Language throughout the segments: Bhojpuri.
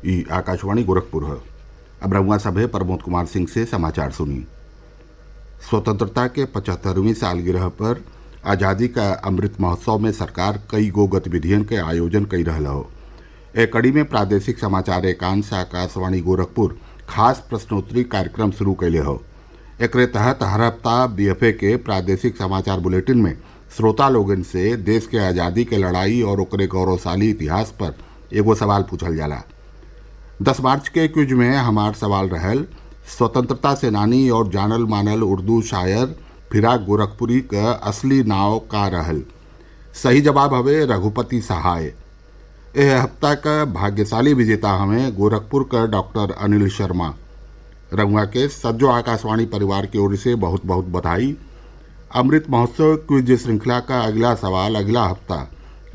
आकाशवाणी गोरखपुर है। अब रहुआ सभे प्रमोद कुमार सिंह से समाचार सुनी। स्वतंत्रता के 75वीं सालगिरह पर आज़ादी का अमृत महोत्सव में सरकार कई गो गतिविधियन के आयोजन कई रहल हो। एक कड़ी में प्रादेशिक समाचार एकांश आकाशवाणी गोरखपुर खास प्रश्नोत्तरी कार्यक्रम शुरू कैले हो। एकरे तहत हर हफ्ता बीएफए के प्रादेशिक समाचार बुलेटिन में श्रोता लोगन से देश के आज़ादी के लड़ाई और ओकरे गौरवशाली इतिहास पर एगो सवाल पूछल जाला। 10 मार्च के क्विज में हमार सवाल रहल, स्वतंत्रता सेनानी और जानल मानल उर्दू शायर फिराक गोरखपुरी का असली नाव का रहल। सही जवाब हवे रघुपति सहाय। यह हफ्ता का भाग्यशाली विजेता हमें गोरखपुर का डॉक्टर अनिल शर्मा। रंगुआ के सज्जो आकाशवाणी परिवार की ओर से बहुत बहुत बधाई। अमृत महोत्सव क्विज श्रृंखला का अगला सवाल अगला हफ्ता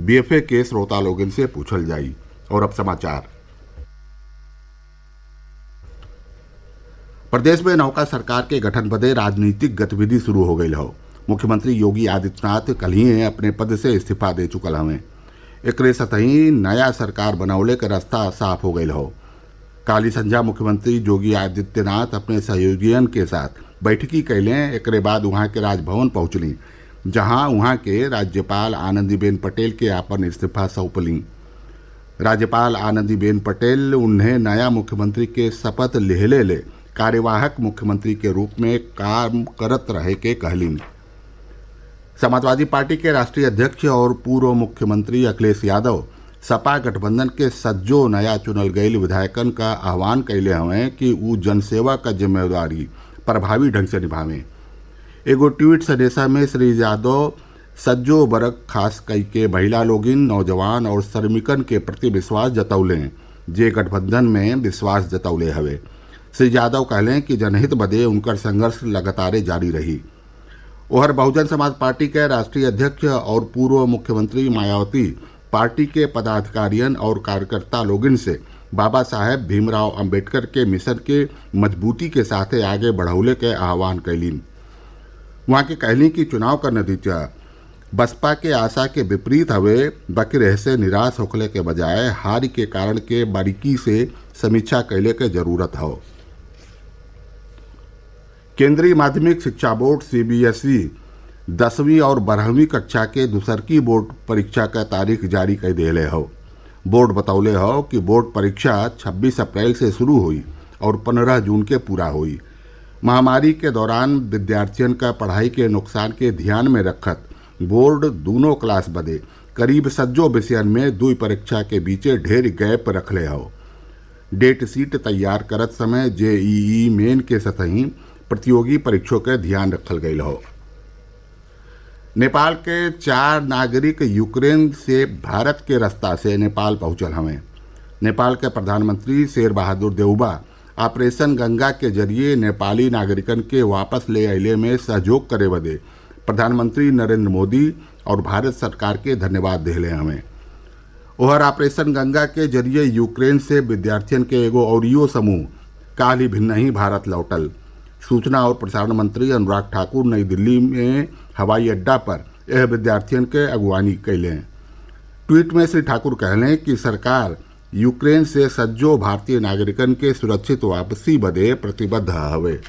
बीएफए के श्रोता लोगन से पूछल जाई। और अब समाचार। प्रदेश में नौका सरकार के गठन बदे राजनीतिक गतिविधि शुरू हो गई हो। मुख्यमंत्री योगी आदित्यनाथ कल ही अपने पद से इस्तीफा दे चुकल हमें। एकरे सतही नया सरकार बनौले के रास्ता साफ हो गई हो। काली संझा मुख्यमंत्री योगी आदित्यनाथ अपने सहयोगियन के साथ बैठकी कैले। एकरे बाद वहाँ के राजभवन पहुँचली, जहाँ वहाँ के राज्यपाल आनंदीबेन पटेल के आपन इस्तीफा सौंपली। राज्यपाल आनंदीबेन पटेल उन्हें नया मुख्यमंत्री के शपथ ले कार्यवाहक मुख्यमंत्री के रूप में काम करत रहे के कहलिन। समाजवादी पार्टी के राष्ट्रीय अध्यक्ष और पूर्व मुख्यमंत्री अखिलेश यादव सपा गठबंधन के सज्जो नया चुनल गये विधायकन का आह्वान कैले हवें कि वो जनसेवा का जिम्मेदारी प्रभावी ढंग से निभावें। एगो ट्वीट संदेशा में श्री यादव सज्जो वर्ग खास कई के महिला लोगिन, नौजवान और श्रमिकन के प्रति विश्वास जतौले जे गठबंधन में विश्वास जतौले हवे। श्री यादव कहलें कि जनहित बदे उनकर संघर्ष लगातार जारी रही। ओहर बहुजन समाज पार्टी के राष्ट्रीय अध्यक्ष और पूर्व मुख्यमंत्री मायावती पार्टी के पदाधिकारियों और कार्यकर्ता लोगन से बाबा साहेब भीमराव अंबेडकर के मिशन के मजबूती के साथ आगे बढ़ौले के आह्वान कैलीन। वहाँ के कहली कि चुनाव का नतीजा बसपा के आशा के विपरीत हवे, बाकी ऐसे निराश होखले के बजाय हार के कारण के बारीकी से समीक्षा कैले के जरूरत हो। केंद्रीय माध्यमिक शिक्षा बोर्ड सीबीएसई 10वीं और 12वीं कक्षा के दूसरकी बोर्ड परीक्षा का तारीख जारी कर दिले हो। बोर्ड बतौले हो कि बोर्ड परीक्षा 26 अप्रैल से शुरू हुई और 15 जून के पूरा हुई। महामारी के दौरान विद्यार्थियों का पढ़ाई के नुकसान के ध्यान में रखत बोर्ड दोनों क्लास बदे करीब सज्जो विषयन में 2 परीक्षा के बीचे ढेर गैप रखले हो। डेट शीट तैयार करत समय जेईई मेन के सतही प्रतियोगी परीक्षों के ध्यान रखल गई हो। नेपाल के 4 नागरिक यूक्रेन से भारत के रास्ता से नेपाल पहुंचल हमें। नेपाल के प्रधानमंत्री शेर बहादुर देउबा ऑपरेशन गंगा के जरिए नेपाली नागरिकन के वापस ले अले में सहयोग करे बदे प्रधानमंत्री नरेंद्र मोदी और भारत सरकार के धन्यवाद दिले हमें। ओहर ऑपरेशन गंगा के जरिए यूक्रेन से विद्यार्थियों के एगो औरियो समूह काल ही भिन्न ही भारत लौटल। सूचना और प्रसारण मंत्री अनुराग ठाकुर नई दिल्ली में हवाई अड्डा पर यह विद्यार्थियों के अगवानी कैले। ट्वीट में श्री ठाकुर कहलें कि सरकार यूक्रेन से सज्जो भारतीय नागरिकन के सुरक्षित वापसी बदे प्रतिबद्ध हवे।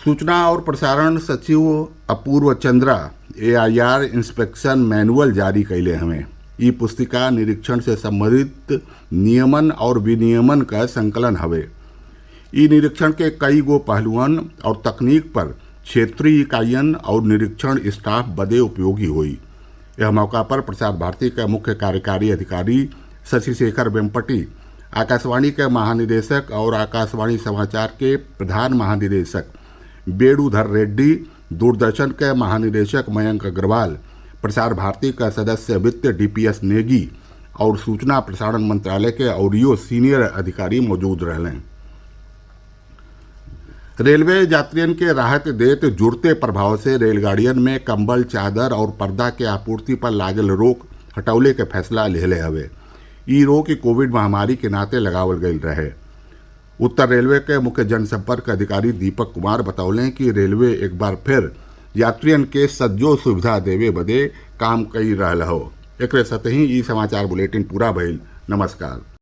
सूचना और प्रसारण सचिव अपूर्व चंद्रा एआईआर इंस्पेक्शन मैनुअल जारी कैले हमें। ई पुस्तिका निरीक्षण से संबंधित नियमन और विनियमन का संकलन हवे। ई निरीक्षण के कई गो पहलुअन और तकनीक पर क्षेत्रीय इकाइयन और निरीक्षण स्टाफ बदे उपयोगी हुई। यह मौका पर प्रसार भारती के मुख्य कार्यकारी अधिकारी शशि शेखर वेम्पटी, आकाशवाणी के महानिदेशक और आकाशवाणी समाचार के प्रधान महानिदेशक बेणुधर रेड्डी, दूरदर्शन के महानिदेशक मयंक अग्रवाल, प्रसार भारती का सदस्य वित्त डीपीएस नेगी और सूचना प्रसारण मंत्रालय के औरियो सीनियर अधिकारी मौजूद रहलें। रेलवे यात्रियों के राहत देत जुड़ते प्रभाव से रेलगाड़ियन में कंबल, चादर और पर्दा के आपूर्ति पर लागल रोक हटौले के फैसला लेले हवे। ई रोक कोविड महामारी के नाते लगावल गई रहे। उत्तर रेलवे के मुख्य जनसंपर्क अधिकारी दीपक कुमार बतौलें कि रेलवे एक बार फिर यात्रियन के सज्जो सुविधा देवे बदे काम कई रहल हो। एक सतही ई समाचार बुलेटिन पूरा भइल। नमस्कार।